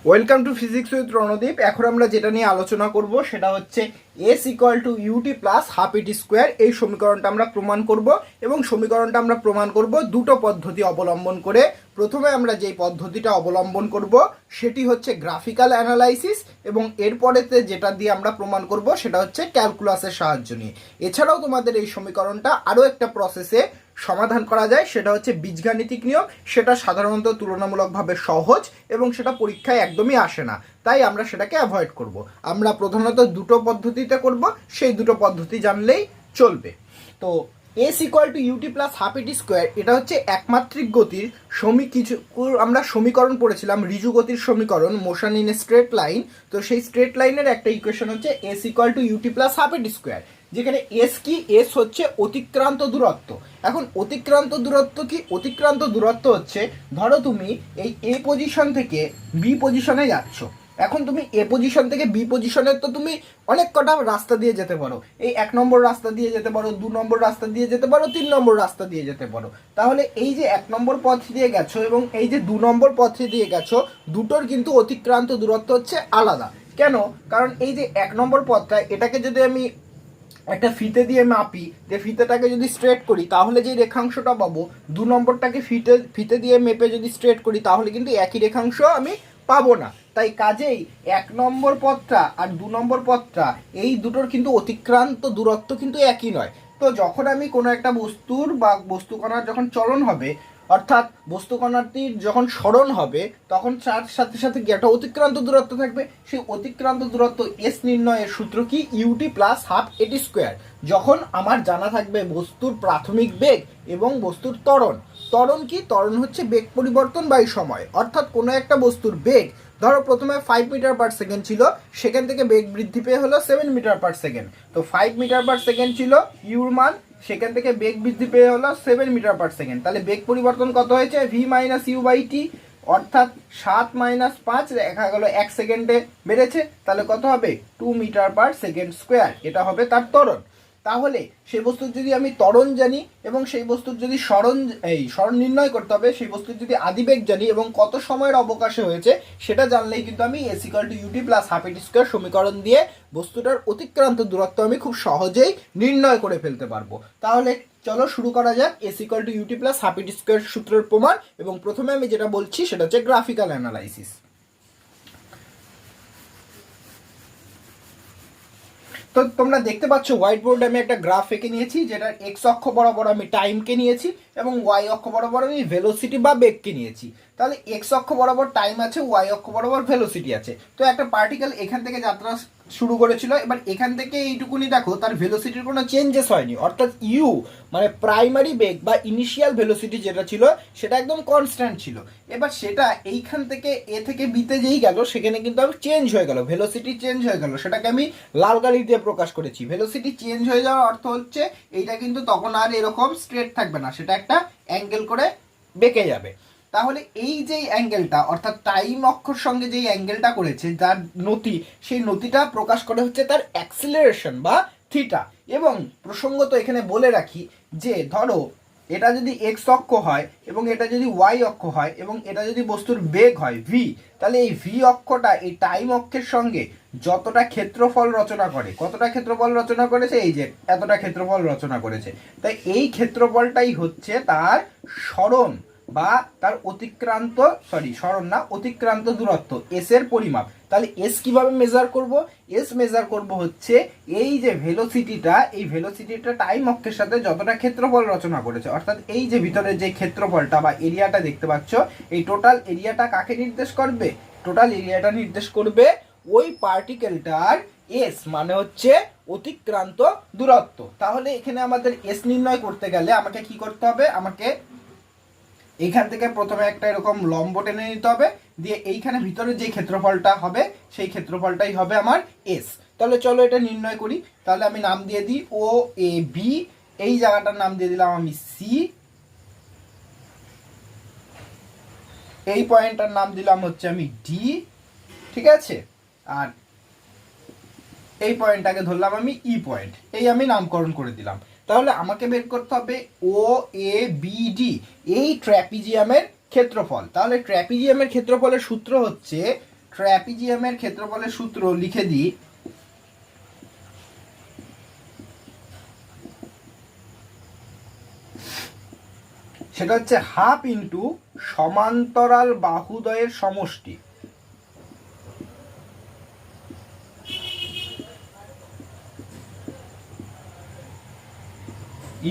Welcome to physics with Ranadeep. এখন আমরা যেটা নিয়ে আলোচনা করব সেটা হচ্ছে S equal to UT plus half AT square. এই সমীকরণটা আমরা প্রমাণ করব এবং সমীকরণটা আমরা প্রমাণ করব দুটো পদ্ধতি অবলম্বন করে। প্রথমে আমরা যেই পদ্ধতিটা অবলম্বন করব সেটি হচ্ছে গ্রাফিক্যাল অ্যানালাইসিস, এবং এরপরেতে যেটা দিয়ে আমরা প্রমাণ করব সেটা হচ্ছে ক্যালকুলাসের সাহায্য নিয়ে। এছাড়াও তোমাদের এই সমীকরণটা আরও একটা প্রসেসে সমাধান করা যায়, সেটা হচ্ছে বীজগাণিতিক নিয়ম। সেটা সাধারণত তুলনামূলকভাবে সহজ এবং সেটা পরীক্ষায় একদমই আসে না, তাই আমরা সেটাকে অ্যাভয়েড করব। আমরা প্রধানত দুটো পদ্ধতিতে করব, সেই দুটো পদ্ধতি জানলেই চলবে। তো S equal to UT plus half AT square, এটা হচ্ছে একমাত্রিক গতির আমরা সমীকরণ পড়েছিলাম, ঋজু গতির সমীকরণ, মোশন ইন স্ট্রেট লাইন। তো সেই স্ট্রেট লাইনের একটা ইকুয়েশন হচ্ছে S equal to UT plus half AT square, যেখানে এস কি, এস হচ্ছে অতিক্রান্ত দূরত্ব। এখন অতিক্রান্ত দূরত্ব কি? অতিক্রান্ত দূরত্ব হচ্ছে, ধরো তুমি এই এ পজিশন থেকে বি পজিশনে যাচ্ছ। এখন তুমি এ পজিশন থেকে বি পজিশনে তো তুমি অনেক কটা রাস্তা দিয়ে যেতে পারো। এই 1 নম্বর রাস্তা দিয়ে যেতে পারো, 2 নম্বর রাস্তা দিয়ে যেতে পারো, 3 নম্বর রাস্তা দিয়ে যেতে পারো। তাহলে এই যে 1 নম্বর পথ দিয়ে গেছো এবং এই যে 2 নম্বর পথ দিয়ে গেছো, দুটোর কিন্তু অতিক্রান্ত দূরত্ব হচ্ছে আলাদা। কেন? কারণ এই যে 1 নম্বর পথটা, এটাকে যদি আমি একটা ফিতে দিয়ে মাপি, যে ফিতেটাকে যদি স্ট্রেট করি তাহলে যে রেখাংশটা পাবো, 2 নম্বরটাকে ফিতে দিয়ে মেপে যদি স্ট্রেট করি তাহলে কিন্তু একই রেখাংশ আমি পাবো না। তাই কাজেই 1 নম্বর পথটা আর 2 নম্বর পথটা, এই দুটোর কিন্তু অতিক্রান্ত দূরত্ব কিন্তু একই নয়। তো যখন আমি কোনো একটা বস্তুর বা বস্তুকণার যখন চলন হবে, অর্থাৎ বস্তুকণাটির যখন সরণ হবে, তখন তার সাথে সাথে কি একটা অতিক্রান্ত দূরত্ব থাকবে। সেই অতিক্রান্ত দূরত্ব এস নির্ণয়ের সূত্র কি? UT plus half AT square. যখন আমার জানা থাকবে বস্তুর প্রাথমিক বেগ এবং বস্তুর ত্বরণ। ত্বরণ কি? ত্বরণ হচ্ছে বেগ পরিবর্তন বাই সময়। অর্থাৎ কোনো একটা বস্তুর বেগ, ধরো প্রথমে 5 মিটার পার সেকেন্ড ছিল, সেখান থেকে বেগ বৃদ্ধি পেয়ে হলো 7 মিটার পার সেকেন্ড। তো 5 মিটার পার সেকেন্ড ছিল ইউর মান, সেখান থেকে বেগ বৃদ্ধি পেয়ে হলো 7 মিটার পার সেকেন্ড। তাহলে বেগ পরিবর্তন কত হয়েছে? V minus U by T, অর্থাৎ 7 মাইনাস 5 দেখা গেল 1 সেকেন্ডে বেড়েছে। তাহলে কত হবে? 2 মিটার পার সেকেন্ড স্কোয়ার। এটা হবে তার ত্বরণ। তাহলে সেই বস্তুর যদি আমি ত্বরণ জানি এবং সেই বস্তুর যদি সরণ নির্ণয় করতে হবে, সেই বস্তুর যদি আদিবেগ জানি এবং কত সময়ের অবকাশে হয়েছে সেটা জানলেই কিন্তু আমি S equal to UT plus half AT square সমীকরণ দিয়ে বস্তুটার অতিক্রান্ত দূরত্ব আমি খুব সহজেই নির্ণয় করে ফেলতে পারবো। তাহলে চলো শুরু করা যাক S equal to UT plus half AT square সূত্রের প্রমাণ। এবং প্রথমে আমি যেটা বলছি সেটা হচ্ছে গ্রাফিক্যাল অ্যানালাইসিস। তো তোমরা দেখতে পাচ্ছ হোয়াইট বোর্ডে আমি একটা গ্রাফ এঁকে নিয়েছি, যেটার এক্স অক্ষ বরাবর আমি টাইমকে নিয়েছি এবং ওয়াই অক্ষ বরাবর আমি ভেলোসিটি বা বেগকে নিয়েছি। তাহলে এক্স অক্ষ বরাবর টাইম আছে, ওয়াই অক্ষ বরাবর ভেলোসিটি আছে। তো একটা পার্টিকেল এখান থেকে যাত্রা শুরু করেছিল, এবার এখান থেকে এইটুকুনি দেখো তার ভেলোসিটির কোনো চেঞ্জেস হয়নি, অর্থাৎ ইউ মানে প্রাইমারি বেগ বা ইনিশিয়াল ভেলোসিটি যেটা ছিল সেটা একদম কনস্ট্যান্ট ছিল। এবার সেটা এইখান থেকে এ থেকে বিতে যেই গেল সেখানে কিন্তু আমি চেঞ্জ হয়ে গেল, ভেলোসিটি চেঞ্জ হয়ে গেল। সেটাকে আমি লাল গাড়ি দিয়ে প্রকাশ করেছি। ভেলোসিটি চেঞ্জ হয়ে যাওয়ার অর্থ হচ্ছে এইটা কিন্তু তখন আর এরকম স্ট্রেট থাকবে না, সেটা একটা অ্যাঙ্গেল করে বেঁকে যাবে। তাহলে এই যে অ্যাঙ্গেলটা, অর্থাৎ টাইম অক্ষর সঙ্গে যেই অ্যাঙ্গেলটা করেছে যার নতি, সেই নতিটা প্রকাশ করে হচ্ছে তার অ্যাক্সিলারেশন বা থিটা। এবং প্রসঙ্গত এখানে বলে রাখি যে ধরো এটা যদি এক্স অক্ষ হয় এবং এটা যদি ওয়াই অক্ষ হয় এবং এটা যদি বস্তুর বেগ হয় ভি, তাহলে এই ভি অক্ষটা এই টাইম অক্ষের সঙ্গে যতটা ক্ষেত্রফল রচনা করে, কতটা ক্ষেত্রফল রচনা করেছে? এই যে এতটা ক্ষেত্রফল রচনা করেছে। তাই এই ক্ষেত্রফলটাই হচ্ছে তার সরণ বা তার অতিক্রান্ত দূরত্ব, এস এর পরিমাপ। তাহলে এস কিভাবে মেজার করব? এস মেজার করব হচ্ছে এই যে ভেলোসিটিটা, এই ভেলোসিটিটা টাইম অক্ষের সাথে যতটা ক্ষেত্রফল রচনা করেছে, অর্থাৎ এই যে ভিতরে যে ক্ষেত্রফলটা বা এরিয়াটা দেখতে পাচ্ছ, এই টোটাল এরিয়াটা কাকে নির্দেশ করবে? টোটাল এরিয়াটা নির্দেশ করবে ওই পার্টিকেলটার এস, মানে হচ্ছে অতিক্রান্ত দূরত্ব। তাহলে এখানে আমাদের এস নির্ণয় করতে গেলে আমাকে কি করতে হবে? আমাকে এইখান থেকে প্রথমে একটা এরকম লম্ব টেনে নিতে হবে, দিয়ে এইখানে ভিতরে যে ক্ষেত্রফলটা হবে সেই ক্ষেত্রফলটাই হবে আমার এস। তাহলে চলো এটা নির্ণয় করি। তাহলে আমি নাম দিয়ে দিই ও এ বি, এই জায়গাটার নাম দিয়ে দিলাম আমি সি, এই পয়েন্টটার নাম দিলাম হচ্ছে আমি ডি, ঠিক আছে? আর এই পয়েন্টটাকে ধরলাম আমি ই পয়েন্ট, এই আমি নামকরণ করে দিলাম। তাহলে আমাকে বের করতে হবে ও এ বি ডি, এই ট্র্যাপিজিয়ামের ক্ষেত্রফল। তাহলে ট্র্যাপিজিয়ামের ক্ষেত্রফলের সূত্র হচ্ছে ট্র্যাপিজিয়ামের ক্ষেত্রফলের সূত্র লিখে দিই। সেটা হচ্ছে হাফ ইন্টু সমান্তরাল বাহুদ্বয়ের সমষ্টি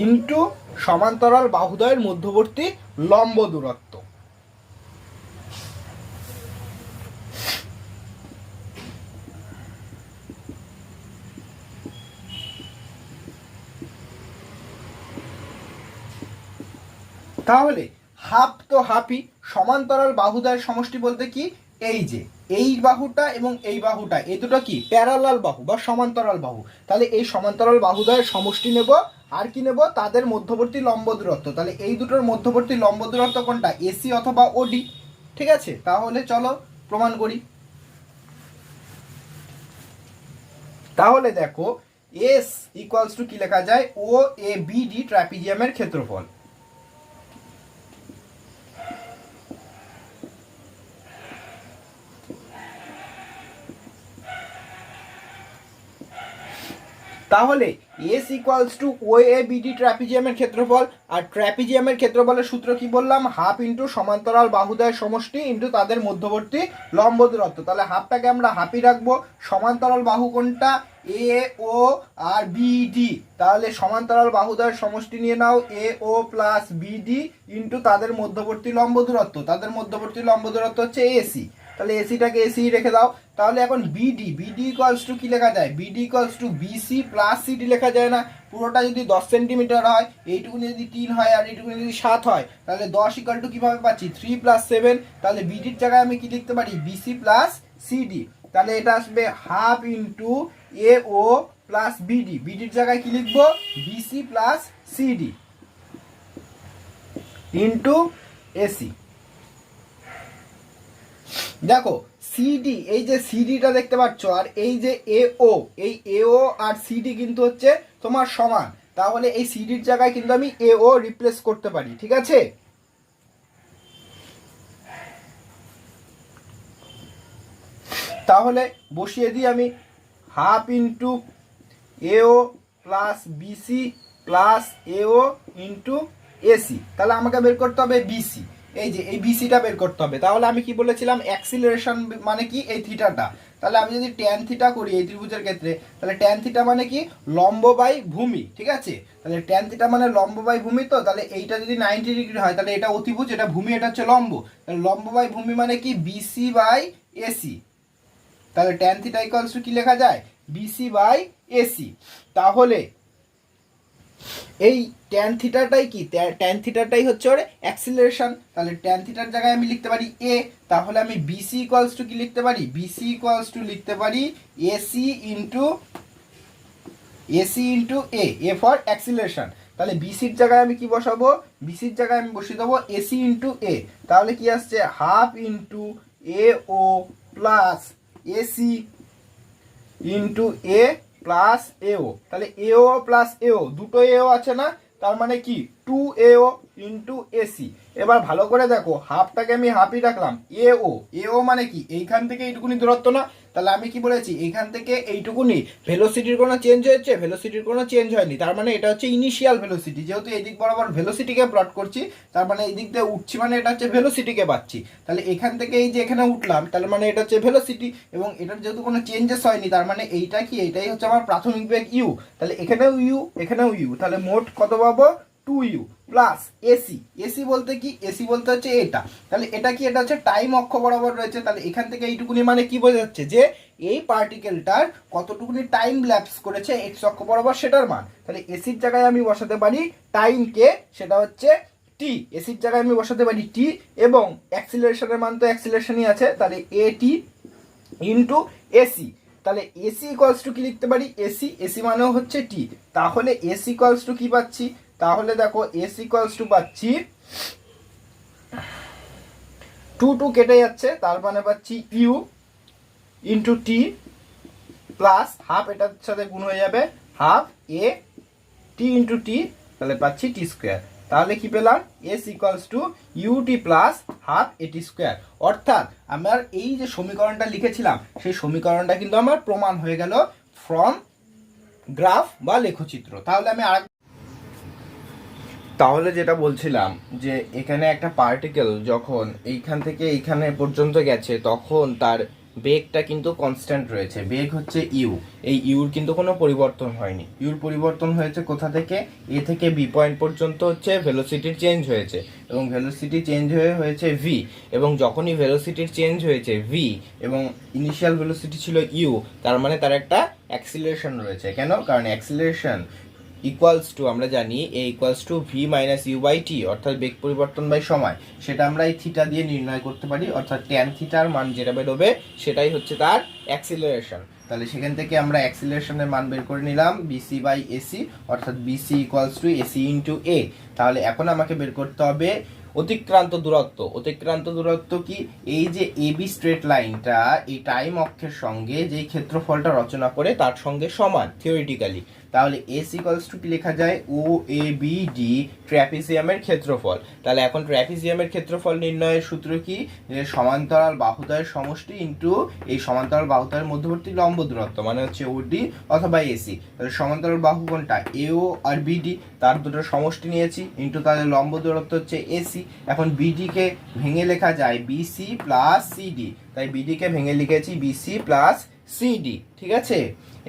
ইন্টু সমান্তরাল বাহুদ্বয়ের মধ্যবর্তী লম্ব দূরত্ব। তাহলে হাফ তো হাফই, সমান্তরাল বাহুদ্বয়ের সমষ্টি বলতে কি, এই যে এই বাহুটা এবং এই বাহুটা, এই দুটো কি প্যারালাল বাহু বা সমান্তরাল বাহু। তাহলে এই সমান্তরাল বাহুদ্বয়ের সমষ্টি নেব, আর কি নেব, তাদের মধ্যবর্তী লম্ব দূরত্ব। তাহলে এই দুটোর মধ্যবর্তী লম্ব দূরত্ব কোনটা, এসি অথবা ওডি। ঠিক আছে, তাহলে চলো প্রমাণ করি। তাহলে দেখো এস ইকুয়ালস টু কি লেখা যায়, ও এ বি ডি ট্র্যাপিজিয়ামের ক্ষেত্রফল। তাহলে S equals to O A BD ট্র্যাপিজিয়ামের ক্ষেত্রফল, আর ট্র্যাপিজিয়ামের ক্ষেত্রফলের সূত্র কি বললাম, হাফ ইন্টু সমান্তরাল বাহুদ্বয়ের সমষ্টি ইন্টু তাদের মধ্যবর্তী লম্ব দূরত্ব। তাহলে হাফটাকে আমরা হাফই রাখবো। সমান্তরাল বাহু কোনটা, এ ও আর বিডি। তাহলে সমান্তরাল বাহুদ্বয়ের সমষ্টি নিয়ে নাও, এ ও প্লাস বিডি ইন্টু তাদের মধ্যবর্তী লম্ব দূরত্ব। তাদের মধ্যবর্তী লম্ব দূরত্ব হচ্ছে এসি। তাহলে এসিটাকে এসি রেখে দাও। তাহলে এখন বিডি, বিডি ইকুয়ালস টু কি লেখা যায়, BD equals to BC plus CD লেখা যায় না। পুরোটা যদি 10 সেন্টিমিটার হয়, এইটুকুনি যদি 3 হয় আর এইটুকুনি যদি 7 হয়, তাহলে 10 ইকুয়াল টু কিভাবে পাচ্ছি, 3 প্লাস 7। তাহলে বিডির জায়গায় আমি কি লিখতে পারি, বিসি প্লাস সিডি। তাহলে এটা আসবে half into A O plus BD. বিডির জায়গায় কি লিখবো, BC plus CD into AC. দেখো সিডি, এই যে সিডিটা দেখতে পাচ্ছ, আর এই যে এও, এই এও আর সিডি কিন্তু হচ্ছে তোমার সমান। তাহলে এই সিডির জায়গায় কিন্তু আমি এও রিপ্লেস করতে পারি। ঠিক আছে, তাহলে বসিয়ে দিই আমি, হাফ ইন্টু এও প্লাস বিসি প্লাস এও ইন্টু এসি। তাহলে আমাকে বের করতে হবে বিসি, এই যে এই বিসিটা বের করতে হবে। তাহলে আমি কি বলেছিলাম, অ্যাক্সিলারেশন মানে কি, এই থিটাটা। তাহলে আমি যদি ট্যান থিটা করি এই ত্রিভুজের ক্ষেত্রে, তাহলে ট্যান থিটা মানে কি, লম্ব বাই ভূমি। ঠিক আছে, তাহলে ট্যান থিটা মানে লম্ব বাই ভূমি। তো তাহলে এইটা যদি 90 ডিগ্রি হয়, তাহলে এটা অতিভুজ, এটা ভূমি, এটা হচ্ছে লম্ব। তাহলে লম্ব বাই ভূমি মানে কি, বিসি বাই এসি। তাহলে ট্যান থিটা ইকুয়ালস টু কি লেখা যায়, বিসি বাই এসি। তাহলে এই ট্যান থিটাটাই কি, ট্যান থিটাটাই হচ্ছে ওর অ্যাক্সিলারেশন। তাহলে ট্যান থিটার জায়গায় আমি লিখতে পারি এ। তাহলে আমি বিসি ইকুয়ালস টু কি লিখতে পারি, বিসি ইকুয়ালস টু লিখতে পারি AC into A, A for acceleration. তাহলে বিসির জায়গায় আমি কি বসাবো, বিসির জায়গায় আমি বসিয়ে দেবো এসি ইন্টু এ। তাহলে কি আসছে, half into A O plus AC into A plus এও। তাহলে এও প্লাস এও, দুটো এও আছে না, তার মানে কি 2AO ইন্টু এসি। এবার ভালো করে দেখো, হাফটাকে আমি হাফই রাখলাম, এও, এও মানে কি, এইখান থেকে এইটুকুনি দূরত্ব না। তাহলে আমি কি বলেছি, এইখান থেকে এইটুকুনি ভেলোসিটির কোনো চেঞ্জ হয়েছে, ভেলোসিটির কোনো চেঞ্জ হয়নি। তার মানে এটা হচ্ছে ইনিশিয়াল ভেলোসিটি। যেহেতু এই দিক বরাবর ভেলোসিটিকে প্লট করছি, তার মানে এই দিক দিয়ে উঠছি, মানে এটা হচ্ছে ভেলোসিটিকে পাচ্ছি। তাহলে এখান থেকে এই যে এখানে উঠলাম, তাহলে মানে এটা হচ্ছে ভেলোসিটি, এবং এটার যেহেতু কোনো চেঞ্জেস হয়নি, তার মানে এইটা কি, এইটাই হচ্ছে আমার প্রাথমিক বেগ ইউ। তাহলে এখানেও ইউ, এখানেও ইউ, তাহলে মোট কত পাবো, 2u প্লাস এসি। এসি বলতে কি, এসি বলতে হচ্ছে এটা। তাহলে এটা কি, এটা হচ্ছে টাইম অক্ষ বরাবর রয়েছে। তাহলে এখান থেকে এইটুকুনি মানে কি বোঝা যাচ্ছে, যে এই পার্টিকেলটার কতটুকুনি টাইম ল্যাপস করেছে এক্স অক্ষ বরাবর, সেটার মান। তাহলে এসির জায়গায় আমি বসাতে পারি টাইমকে, সেটা হচ্ছে টি। এসির জায়গায় আমি বসাতে পারি টি, এবং অ্যাক্সিলারেশনের মান তো অ্যাক্সিলারেশনই আছে, তাহলে এ টি ইন্টু এসি। তাহলে এসি ইকুয়ালস টু কি লিখতে পারি, এসি, এসি মানেও হচ্ছে টি। তাহলে এসি ইকুয়ালস টু কি পাচ্ছি, তাহলে দেখো এসি ইকুয়ালস টু পাচ্ছি 2 কেটে যাচ্ছে, তার মানে পাচ্ছি U into T plus half, এটার সাথে গুণ হয়ে যাবে হাফ এ টি ইন্টু টি, তাহলে পাচ্ছি টি স্কোয়ার। তাহলে কি পেলাম, S equals to UT plus half AT square. অর্থাৎ আমার এই যে সমীকরণটা লিখেছিলাম সেই সমীকরণটা কিন্তু আমার প্রমাণ হয়ে গেল ফ্রম গ্রাফ বা লেখচিত্র। তাহলে যেটা বলছিলাম যে এখানে একটা পার্টিকেল যখন এইখান থেকে এইখানে পর্যন্ত গেছে তখন তার বেগটা কিন্তু কনস্ট্যান্ট রয়েছে, বেগ হচ্ছে ইউ। এই ইউর কিন্তু কোনো পরিবর্তন হয়নি, ইউর পরিবর্তন হয়েছে কোথা থেকে, এ থেকে বি পয়েন্ট পর্যন্ত হচ্ছে ভেলোসিটির চেঞ্জ হয়েছে, এবং ভেলোসিটি চেঞ্জ হয়েছে ভি, এবং যখনই ভেলোসিটির চেঞ্জ হয়েছে ভি এবং ইনিশিয়াল ভেলোসিটি ছিল ইউ, তার মানে তার একটা অ্যাক্সিলারেশন রয়েছে। কেন? কারণ অ্যাক্সিলারেশন ইকুয়ালস টু, আমরা জানি A equals to V minus U by T, অর্থাৎ বেগ পরিবর্তন বাই সময়। সেটা আমরা এই থিটা দিয়ে নির্ণয় করতে পারি, অর্থাৎ ট্যান থিটার মান যেটা বেরোবে সেটাই হচ্ছে তার অ্যাক্সিলারেশন। তাহলে সেখান থেকে আমরা অ্যাক্সিলারেশনের মান বের করে নিলাম বিসি বাই এসি, অর্থাৎ BC equals to AC into A. তাহলে এখন আমাকে বের করতে হবে অতিক্রান্ত দূরত্ব। অতিক্রান্ত দূরত্ব কি, এই যে এবি স্ট্রেট লাইনটা এই টাইম অক্ষের সঙ্গে যেই ক্ষেত্রফলটা রচনা করে তার সঙ্গে সমান থিওরিটিক্যালি। তাহলে এস ইকুয়ালস টু কি লেখা যায়, ও এ বি ডি ট্র্যাপিজিয়ামের ক্ষেত্রফল। তাহলে এখন ট্র্যাপিজিয়ামের ক্ষেত্রফল নির্ণয়ের সূত্র কি, যে সমান্তরাল বাহুদ্বয়ের সমষ্টি ইন্টু এই সমান্তরাল বাহুদ্বয়ের মধ্যবর্তী লম্ব দূরত্ব, মানে হচ্ছে ওডি অথবা এসি। তাহলে সমান্তরাল বাহু কোনটা, এও আর বিডি, তার দুটো সমষ্টি নিয়েছি ইন্টু তাদের লম্ব দূরত্ব হচ্ছে এসি। এখন বিডি কে ভেঙে লেখা যায় বিসি প্লাস সিডি, তাই বিডি কে ভেঙে লিখেছি বিসি প্লাস সিডি। ঠিক আছে,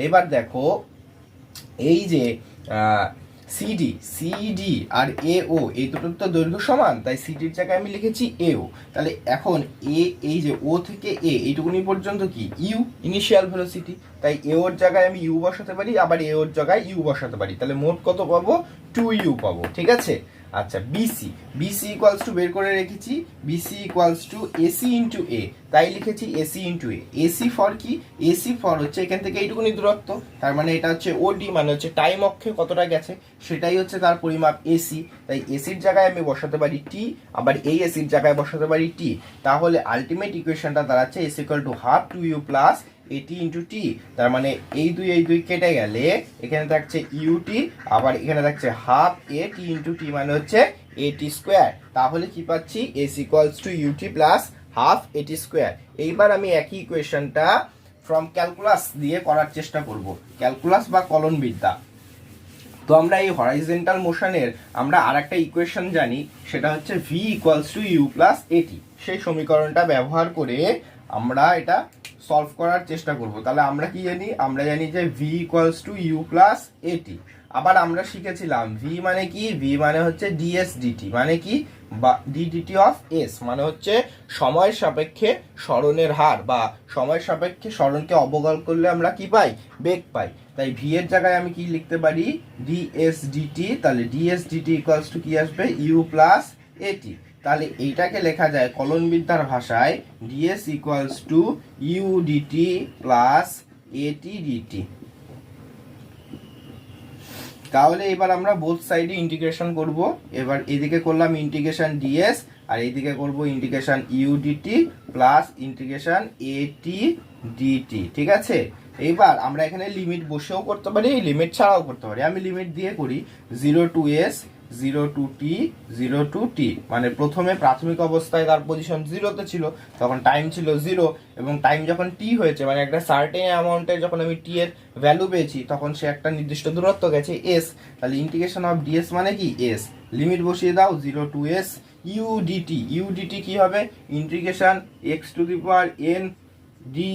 এবার দেখো এই যে সিডি সিডি আর এও এই দুটোর তো দৈর্ঘ্য সমান, তাই সিডির জায়গায় আমি লিখেছি এও। তাহলে এখন এই যে ও থেকে এ এইটুকুনি পর্যন্ত কি ইউ, ইনিশিয়াল ভেলোসিটি, তাই এওর জায়গায় আমি ইউ বসাতে পারি, আবার এওর জায়গায় ইউ বসাতে পারি। তাহলে মোট কত পাবো, 2u পাবো। ঠিক আছে, আচ্ছা বিসি, বিসি ইকুয়ালস টু বের করে রেখেছি, BC equals to AC into A, তাই লিখেছি AC into A. AC for কি, এসি ফর হচ্ছে এখান থেকে এইটুকুনি দূরত্ব, তার মানে এটা হচ্ছে ওডি, মানে হচ্ছে টাইম অক্ষে কতটা গেছে সেটাই হচ্ছে তার পরিমাপ এসি। তাই এসির জায়গায় আমি বসাতে পারি টি, আবার এই এসির জায়গায় বসাতে পারি টি। তাহলে আলটিমেট ইকুয়েশনটা দাঁড়াচ্ছে S equal to half 2u plus এটি ইন্টু টি। তার মানে এই দুই কেটে গেলে এখানে থাকছে ইউটি, আবার এখানে থাকছে হাফ এ টি ইন্টু টি, মানে হচ্ছে এটি স্কোয়ার। তাহলে কি পাচ্ছি, S equals to UT plus half AT square. এইবার আমি একই ইকুয়েশনটা ফ্রম ক্যালকুলাস দিয়ে করার চেষ্টা করব, ক্যালকুলাস বা কলনবিদ্যা। তো আমরা এই হরাইজন্টাল মোশনের আমরা আর একটা ইকুয়েশন জানি, সেটা হচ্ছে V equals to U plus AT. সেই সমীকরণটা ব্যবহার করে আমরা এটা সলভ করার চেষ্টা করব। তাহলে আমরা কি জানি, আমরা জানি যে V equals to U plus AT. আবার আমরা শিখেছিলাম ভি মানে কি, ভি মানে হচ্ছে ডিএস ডিটি, মানে কি ডিডিটি অফ এস, মানে হচ্ছে সময়ের সাপেক্ষে সরণের হার, বা সময়ের সাপেক্ষে সরণকে অবকলন করলে আমরা কি পাই, বেগ পাই। তাই ভি এর জায়গায় আমি কি লিখতে পারি, ডিএস ডিটি। তাহলে ডিএস ডিটি ইকুয়ালস টু কি আসবে, ইউ প্লাস এটি। তাহলে এইটাকে লেখা যায় কলনবিদ্যার ভাষায় DS equals to U DT plus AT DT. তাহলে এবার আমরা বোথ সাইডে ইন্টিগ্রেশন করব। এবার এদিকে করলাম ইন্টিগ্রেশন ডিএস, আর এইদিকে করব integration U DT plus integration AT DT. ঠিক আছে, এইবার আমরা এখানে লিমিট বসেও করতে পারি, লিমিট ছাড়াও করতে পারি। আমি লিমিট দিয়ে করি, 0 to S 0 two T 0 two টি, মানে প্রথমে প্রাথমিক অবস্থায় তার পজিশন 0-তে ছিল, তখন টাইম ছিল 0, এবং টাইম যখন টি হয়েছে মানে একটা সার্টেন অ্যামাউন্টের যখন আমি টি এর ভ্যালু পেয়েছি তখন সে একটা নির্দিষ্ট দূরত্ব গেছে এস। তাহলে ইন্টিগ্রেশন অফ ডিএস মানে কি এস। লিমিট বসিয়ে দাও, 0 to S U DT. U DT কি হবে, integration X to the power N D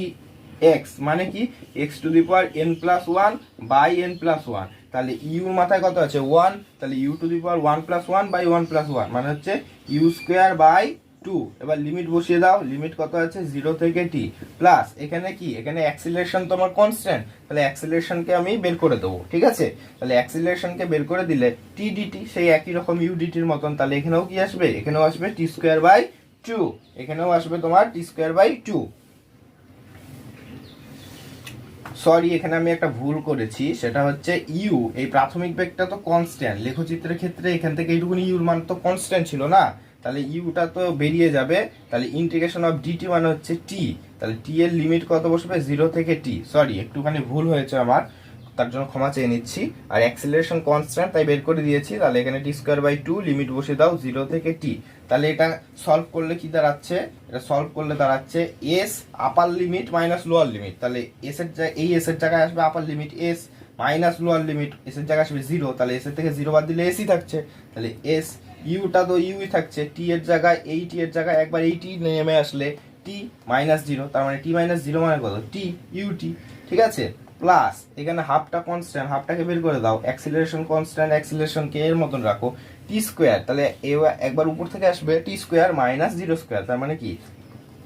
X, মানে কি X to the power N plus 1 by N plus 1। তাহলে ইউর মাথায় কত আছে 1, তাহলে U to the power 1 plus 1 by 1 plus 1, মানে হচ্ছে ইউ স্কোয়ার বাই 2। এবার লিমিট বসিয়ে দাও, লিমিট কত আছে 0 থেকে টি, প্লাস এখানে কি, এখানে অ্যাক্সিলারেশন তোমার কনস্ট্যান্ট, তাহলে অ্যাক্সিলারেশনকে আমি বের করে দেবো। ঠিক আছে, তাহলে অ্যাক্সিলারেশনকে বের করে দিলে টি ডিটি সেই একই রকম ইউ ডিটির মতন, তাহলে এখানেও কি আসবে, এখানেও আসবে টি স্কোয়ার বাই 2, এখানেও আসবে তোমার টি স্কোয়ার বাই 2। সরি, এখানে আমি একটা ভুল করেছি, সেটা হচ্ছে ইউ, এই প্রাথমিক বেগটা তো কনস্ট্যান্ট, লেখচিত্রের ক্ষেত্রে এখান থেকে এইটুকুনি ইউর মান তো কনস্ট্যান্ট ছিল না, তাহলে ইউটা তো বেরিয়ে যাবে। তাহলে ইন্টিগ্রেশন অফ ডিটি মানে হচ্ছে টি, তাহলে টি এর লিমিট কত বসবে 0 থেকে টি। সরি, একটুখানি ভুল হয়েছে আমার, তার জন্য ক্ষমা চেয়ে নিচ্ছি। আর অ্যাক্সিলারেশন কনস্ট্যান্ট তাই বের করে দিয়েছি, তাহলে এখানে t²/2 লিমিট বসে দাও 0 থেকে t। তাহলে এটা সলভ করলে কি দাঁড়াচ্ছে, এটা সলভ করলে দাঁড়াচ্ছে s আপার লিমিট মাইনাস লোয়ার লিমিট, তাহলে s এর জায়গায় এই s এর জায়গায় আসবে আপার limit s minus lower limit s এর জায়গায় আসবে 0, তাহলে s এর থেকে 0 বাদ দিলে s ই থাকছে, তাহলে s ইউটা তো ইউই থাকছে, t এর জায়গায় এই t এর জায়গায় একবার এই t নেমে আসলে t মাইনাস 0, তার মানে t মাইনাস 0 মানে কত t ut, ঠিক আছে। প্লাস এখানে হাফটা কনস্ট্যান্ট, হাফটাকে বের করে দাও, অ্যাক্সিলারেশন কনস্ট্যান্ট অ্যাক্সিলারেশনকে এর মতন রাখো টি স্কোয়ার, তাহলে একবার উপর থেকে আসবে টি স্কোয়ার মাইনাস 0 স্কোয়ার, তার মানে কি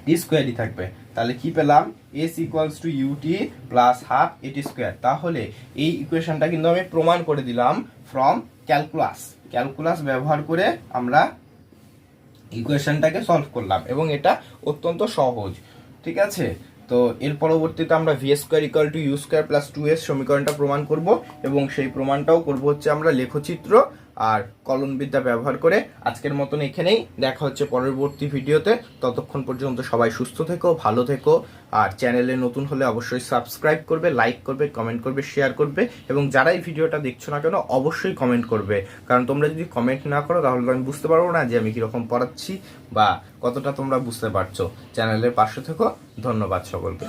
টি স্কোয়ারই থাকবে। তাহলে কি পেলাম, s equals to UT plus half AT square. তাহলে এই ইকুয়েশনটা কিন্তু আমি প্রমাণ করে দিলাম ফ্রম ক্যালকুলাস ব্যবহার করে আমরা ইকুয়েশনটাকে সলভ করলাম এবং এটা অত্যন্ত সহজ, ঠিক আছে। তো এর পরবর্তীতে আমরা v²=u² + 2s সমীকরণটা প্রমাণ করব এবং সেই প্রমাণটাও করব হচ্ছে আমরা লেখচিত্র আর কলনবিদ্যা ব্যবহার করে। আজকের মতন এখানেই, দেখা হচ্ছে পরবর্তী ভিডিওতে। ততক্ষণ পর্যন্ত সবাই সুস্থ থেকো, ভালো থেকো, আর চ্যানেলে নতুন হলে অবশ্যই সাবস্ক্রাইব করবে, লাইক করবে, কমেন্ট করবে, শেয়ার করবে এবং যারা এই ভিডিওটা দেখছো না কেন অবশ্যই কমেন্ট করবে, কারণ তোমরা যদি কমেন্ট না করো তাহলে আমি বুঝতে পারবো না যে আমি কীরকম পড়াচ্ছি বা কতটা তোমরা বুঝতে পারছো। চ্যানেলের পাশে থেকো, ধন্যবাদ সকলকে।